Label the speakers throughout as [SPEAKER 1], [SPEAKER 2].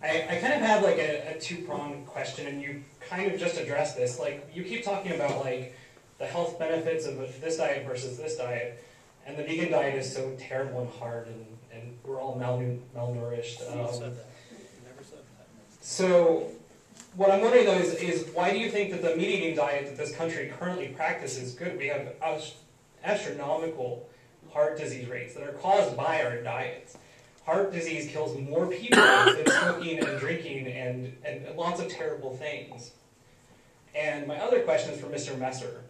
[SPEAKER 1] I kind of have like a two-pronged question, and you kind of just addressed this. Like, you keep talking about like the health benefits of this diet versus this diet, and the vegan diet is so terrible and hard, and we're all malnourished.
[SPEAKER 2] You said that. You never said that.
[SPEAKER 1] So what I'm wondering though is why do you think that the meat-eating diet that this country currently practices is good? We have astronomical heart disease rates that are caused by our diets. Heart disease kills more people than smoking and drinking and lots of terrible things. And my other question is for Mr. Messer.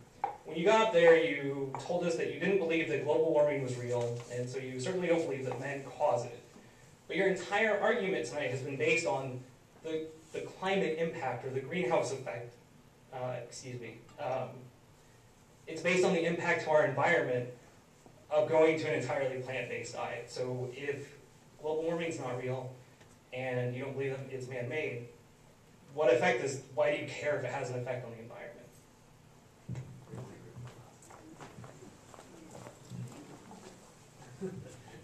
[SPEAKER 1] When you got up there, you told us that you didn't believe that global warming was real, and so you certainly don't believe that men cause it. But your entire argument tonight has been based on the climate impact, or the greenhouse effect, it's based on the impact to our environment of going to an entirely plant-based diet. So if global warming is not real, and you don't believe that it's man-made, why do you care if it has an effect on the environment?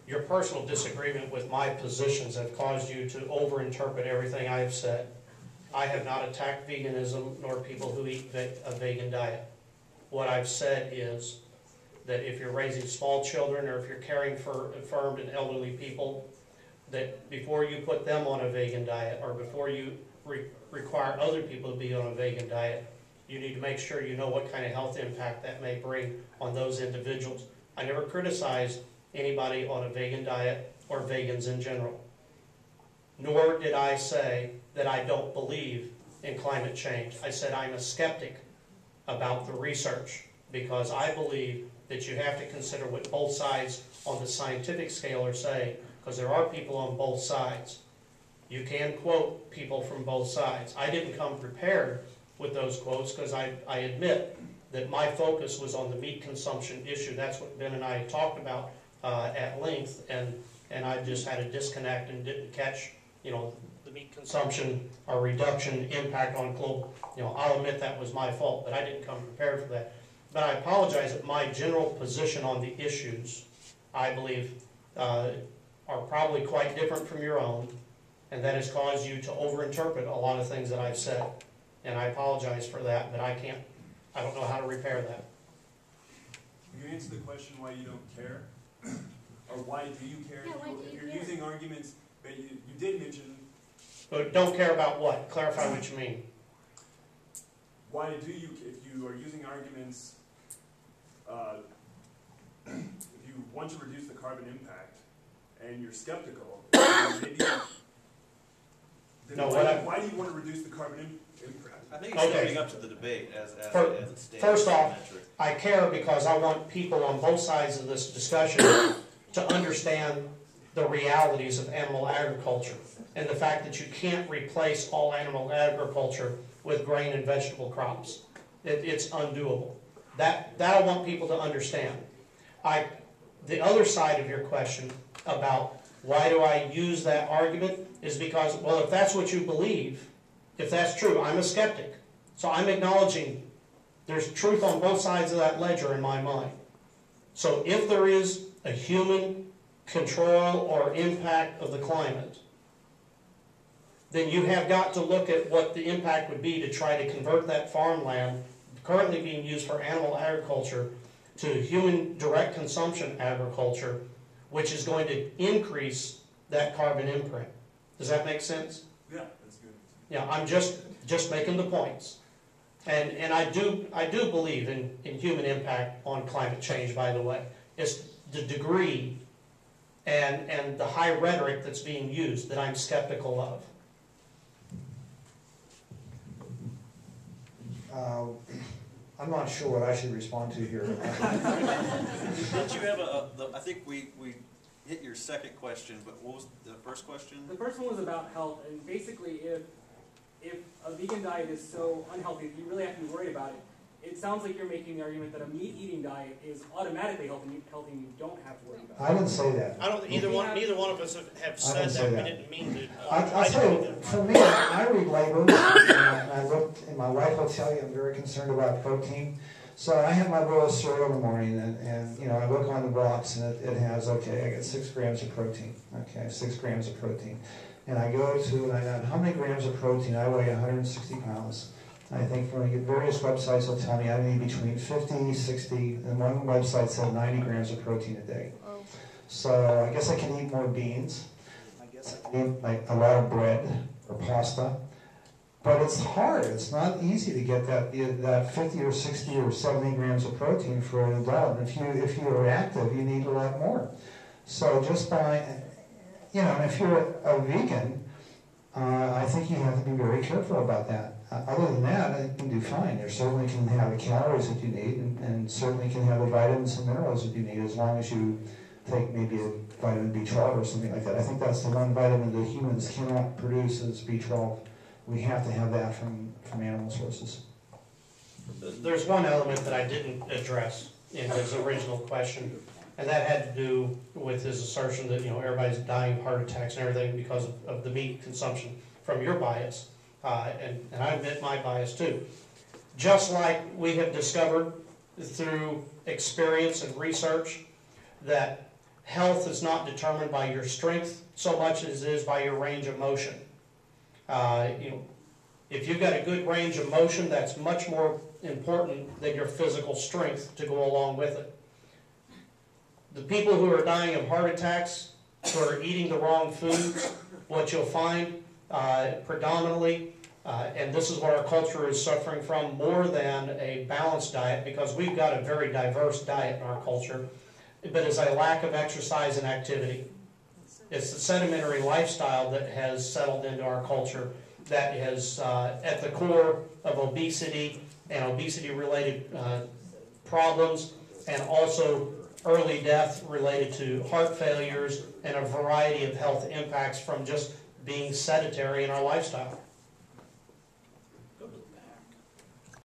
[SPEAKER 3] Your personal disagreement with my positions have caused you to overinterpret everything I have said. I have not attacked veganism nor people who eat a vegan diet. What I've said is that if you're raising small children or if you're caring for infirm and elderly people, that before you put them on a vegan diet or before you require other people to be on a vegan diet, you need to make sure you know what kind of health impact that may bring on those individuals. I never criticized anybody on a vegan diet or vegans in general. Nor did I say that I don't believe in climate change. I said I'm a skeptic about the research because I believe that you have to consider what both sides on the scientific scale are saying, because there are people on both sides. You can quote people from both sides. I didn't come prepared with those quotes because I admit that my focus was on the meat consumption issue. That's what Ben and I talked about at length, and I just had a disconnect and didn't catch, the meat consumption or reduction impact on global. I'll admit that was my fault, but I didn't come prepared for that. But I apologize that my general position on the issues, I believe, are probably quite different from your own, and that has caused you to overinterpret a lot of things that I've said. And I apologize for that, but I don't know how to repair that.
[SPEAKER 4] Can you answer the question why you don't care? Or why do you care?
[SPEAKER 5] Yeah, why do you
[SPEAKER 4] if you're
[SPEAKER 5] care?
[SPEAKER 4] using arguments that you did mention.
[SPEAKER 3] But don't care about what? Clarify what you mean.
[SPEAKER 4] Why do you, if you are using arguments, if you want to reduce the carbon impact and you're skeptical, maybe, then why do you want to reduce the carbon impact?
[SPEAKER 2] I think it's stepping up to the debate as it stands.
[SPEAKER 3] First off, I care because I want people on both sides of this discussion to understand the realities of animal agriculture and the fact that you can't replace all animal agriculture with grain and vegetable crops. It's undoable. That I want people to understand. The other side of your question about why do I use that argument is because, well, if that's what you believe, if that's true, I'm a skeptic. So I'm acknowledging there's truth on both sides of that ledger in my mind. So if there is a human control or impact of the climate, then you have got to look at what the impact would be to try to convert that farmland currently being used for animal agriculture to human direct consumption agriculture, which is going to increase that carbon imprint. Does that make sense?
[SPEAKER 4] Yeah, that's good.
[SPEAKER 3] Yeah, I'm just making the points. And I do believe in human impact on climate change, by the way. It's the degree and the high rhetoric that's being used that I'm skeptical of.
[SPEAKER 6] I'm not sure what I should respond to here.
[SPEAKER 2] Did you have I think we hit your second question, but what was the first question?
[SPEAKER 7] The first one was about health, and basically if a vegan diet is so unhealthy that you really have to be worried about it, it sounds like you're making the argument that a meat-eating diet is automatically healthy and you don't have to worry about it.
[SPEAKER 6] I didn't say that.
[SPEAKER 3] Neither one of us have said that. We didn't mean to.
[SPEAKER 6] I'll tell you, for me, I read labels, and I look, and my wife will tell you I'm very concerned about protein. So I have my bowl of cereal in the morning, and I look on the box, and it has, okay, I got 6 grams of protein. Okay, 6 grams of protein. and I go to, and I got how many grams of protein? I weigh 160 pounds. I think when I get various websites will tell me I need between 50, 60, and one website said 90 grams of protein a day. So I guess I can eat more beans. I guess I can eat like a lot of bread or pasta. But it's hard. It's not easy to get that 50 or 60 or 70 grams of protein for an adult. And if you're active, you need a lot more. So just by, if you're a vegan, I think you have to be very careful about that. Other than that, I think you can do fine. You certainly can have the calories that you need, and certainly can have the vitamins and minerals that you need, as long as you take maybe a vitamin B12 or something like that. I think that's the one vitamin that humans cannot produce is B12. We have to have that from animal sources.
[SPEAKER 3] There's one element that I didn't address in his original question, and that had to do with his assertion that everybody's dying of heart attacks and everything because of the meat consumption from your bias, and I admit my bias too. Just like we have discovered through experience and research that health is not determined by your strength so much as it is by your range of motion. If you've got a good range of motion, that's much more important than your physical strength to go along with it. The people who are dying of heart attacks, who are eating the wrong foods, what you'll find predominantly, and this is what our culture is suffering from more than a balanced diet, because we've got a very diverse diet in our culture, but is a lack of exercise and activity. It's the sedimentary lifestyle that has settled into our culture that is at the core of obesity and obesity-related problems, and also early death related to heart failures and a variety of health impacts from just being sedentary in our lifestyle.